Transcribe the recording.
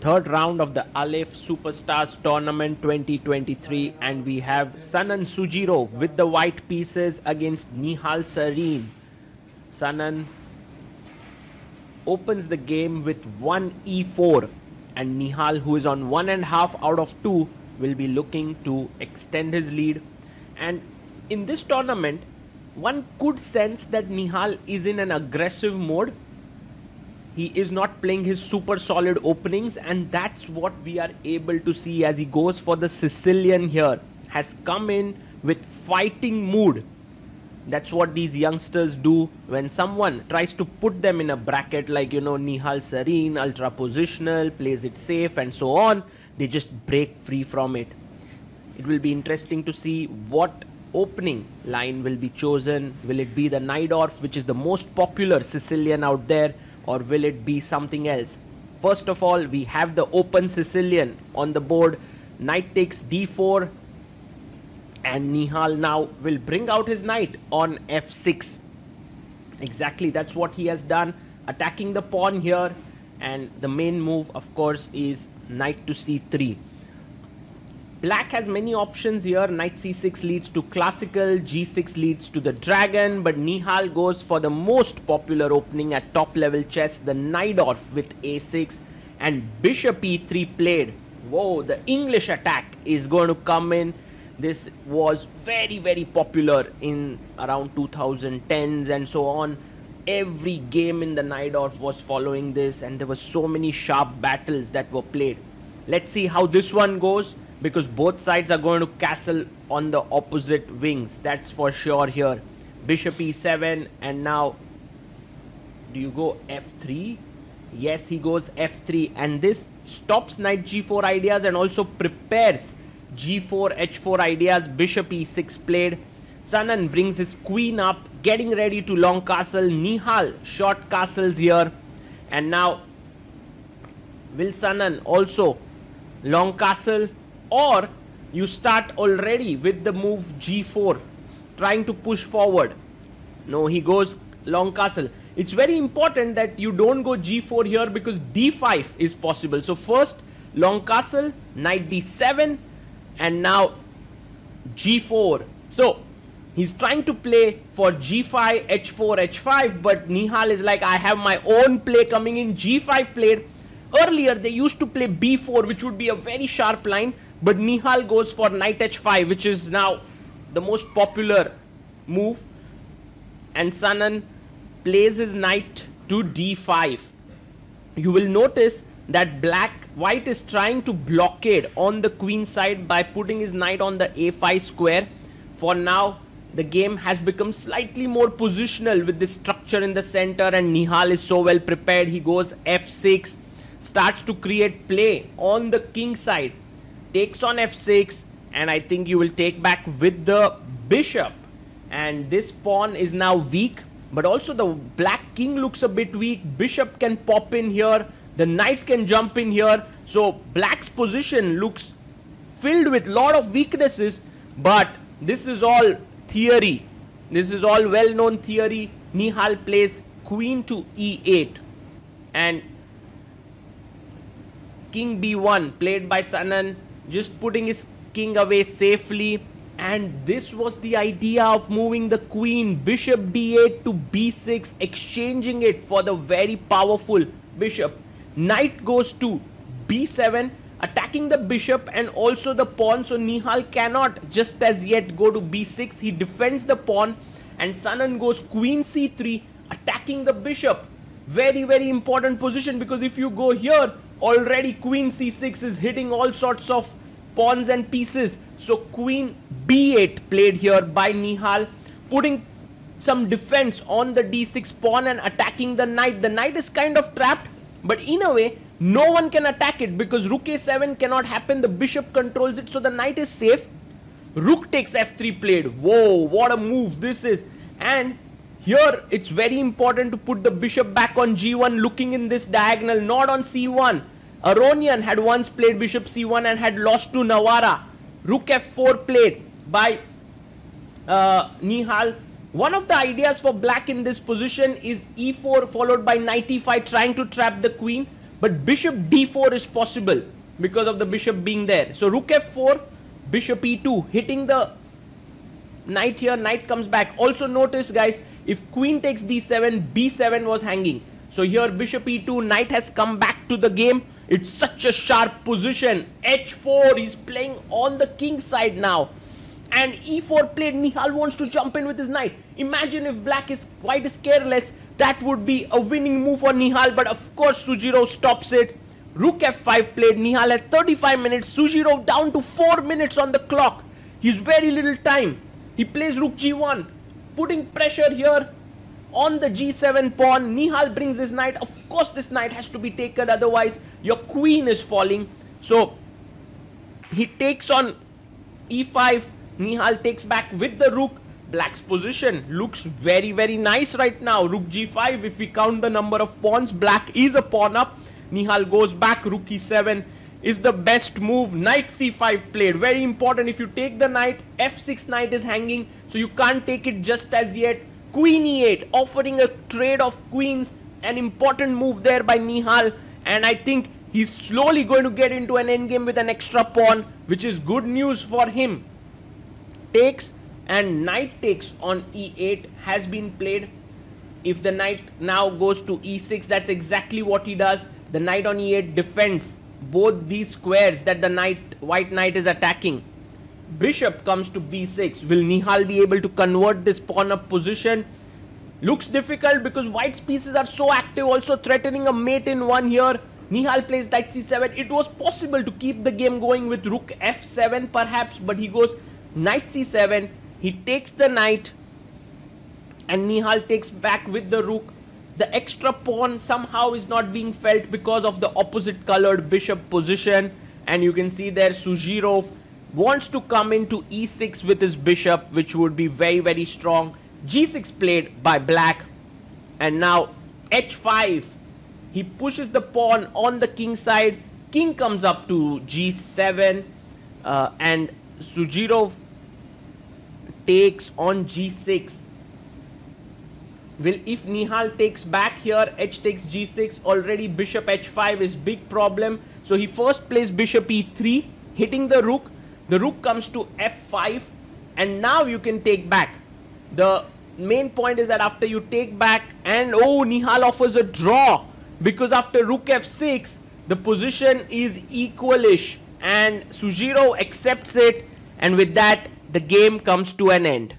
third round of the Alef Superstars Tournament 2023, and we have Sanan Sjugirov with the white pieces against Nihal Sarin. Sanan opens the game with 1 e4, and Nihal, who is on 1.5 out of 2, will be looking to extend his lead. And in this tournament, one could sense that Nihal is in an aggressive mode. He is not playing his super solid openings, and that's what we are able to see as he goes for the Sicilian here. Has come in with fighting mood. That's what these youngsters do when someone tries to put them in a bracket like, Nihal Sarin, ultra positional, plays it safe and so on. They just break free from it. It will be interesting to see what opening line will be chosen. Will it be the Najdorf, which is the most popular Sicilian out there, or will it be something else? First of all, we have the open Sicilian on the board. Knight takes d4, and Nihal now will bring out his knight on f6. Exactly, that's what he has done, attacking the pawn here. And the main move, of course, is knight to c3. Black has many options here. Knight c6 leads to classical, g6 leads to the dragon, but Nihal goes for the most popular opening at top level chess, the Najdorf with a6, and bishop e3 played. Whoa, the English attack is going to come in. This was very, very popular in around 2010s and so on. Every game in the Najdorf was following this, and there were so many sharp battles that were played. Let's see how this one goes, because both sides are going to castle on the opposite wings. That's for sure here. Bishop e7, and now do you go f3? Yes, he goes f3, and this stops knight g4 ideas and also prepares g4 h4 ideas. Bishop e6 played. Sanan brings his queen up, getting ready to long castle. Nihal short castles here, and now will Sanan also long castle, or you start already with the move g4 trying to push forward? No, he goes long castle. It's very important that you don't go g4 here, because d5 is possible. So first long castle, knight d7, and now g4. So he's trying to play for g5, h4, h5, but Nihal is like, I have my own play coming in. g5 played. Earlier they used to play b4, which would be a very sharp line, but Nihal goes for knight h5, which is now the most popular move, and Sanan plays his knight to d5. You will notice that white is trying to blockade on the queen side by putting his knight on the a5 square. For now, the game has become slightly more positional with this structure in the center, and Nihal is so well prepared. He goes f6, starts to create play on the king side, takes on f6, and I think you will take back with the bishop. And this pawn is now weak, but also the black king looks a bit weak. Bishop can pop in here, the knight can jump in here, so black's position looks filled with lot of weaknesses. But this is all theory, this is all well-known theory. Nihal plays queen to e8, and king b1 played by Sanan, just putting his king away safely. And this was the idea of moving the queen. Bishop d8 to b6, exchanging it for the very powerful bishop. Knight goes to b7, attacking the bishop and also the pawn. So Nihal cannot just as yet go to b6. He defends the pawn, and Sanan goes queen c3, attacking the bishop. Very, very important position, because if you go here, already queen c6 is hitting all sorts of pawns and pieces. So queen b8 played here by Nihal, putting some defense on the d6 pawn and attacking the knight. The knight is kind of trapped, but in a way no one can attack it, because rook a7 cannot happen. The bishop controls it, so the knight is safe. Rook takes f3 played. Whoa, what a move this is. And here it's very important to put the bishop back on g1, looking in this diagonal, not on c1. Aronian had once played bishop c1 and had lost to Nawara. Rook f4 played by Nihal. One of the ideas for black in this position is e4 followed by knight e5, trying to trap the queen. but bishop d4 is possible because of the bishop being there. So rook f4, bishop e2, hitting the knight here, knight comes back. Also notice guys, if queen takes d7, b7 was hanging. So here bishop e2, knight has come back to the game. It's such a sharp position. h4, he's playing on the king side now. And e4 played, Nihal wants to jump in with his knight. Imagine if white is careless, that would be a winning move for Nihal, but of course Sjugirov stops it. Rook f5 played, Nihal has 35 minutes, Sjugirov down to 4 minutes on the clock. He's very little time. He plays rook g1, putting pressure here on the g7 pawn. Nihal brings his knight. Of course this knight has to be taken, otherwise your queen is falling. So he takes on e5. Nihal takes back with the rook. Black's position looks very, very nice right now. Rook g5, if we count the number of pawns, black is a pawn up. Nihal goes back, rook e7 is the best move. Knight c5 played, very important. If you take the knight, f6 knight is hanging, so you can't take it just as yet. Queen e8, offering a trade of queens, an important move there by Nihal, and I think he's slowly going to get into an endgame with an extra pawn, which is good news for him. Takes, and knight takes on e8 has been played. If the knight now goes to e6, that's exactly what he does. The knight on e8 defends both these squares that the white knight is attacking. Bishop comes to b6. Will Nihal be able to convert this pawn up position? Looks difficult because white's pieces are so active, also threatening a mate in one here. Nihal plays knight c7. It was possible to keep the game going with rook f7 perhaps, but he goes knight c7. He takes the knight and Nihal takes back with the rook. The extra pawn somehow is not being felt because of the opposite colored bishop position, and you can see there Sjugirov wants to come into e6 with his bishop, which would be very, very strong. g6 played by black, and now h5. He pushes the pawn on the king side. King comes up to g7, and Sjugirov takes on g6. Well, if Nihal takes back here, h takes g6, already bishop h5 is big problem. So he first plays bishop e3, hitting the rook. The rook comes to f5, and now you can take back. The main point is that after you take back, and oh, Nihal offers a draw, because after rook f6, the position is equalish, and Sjugirov accepts it, and with that, the game comes to an end.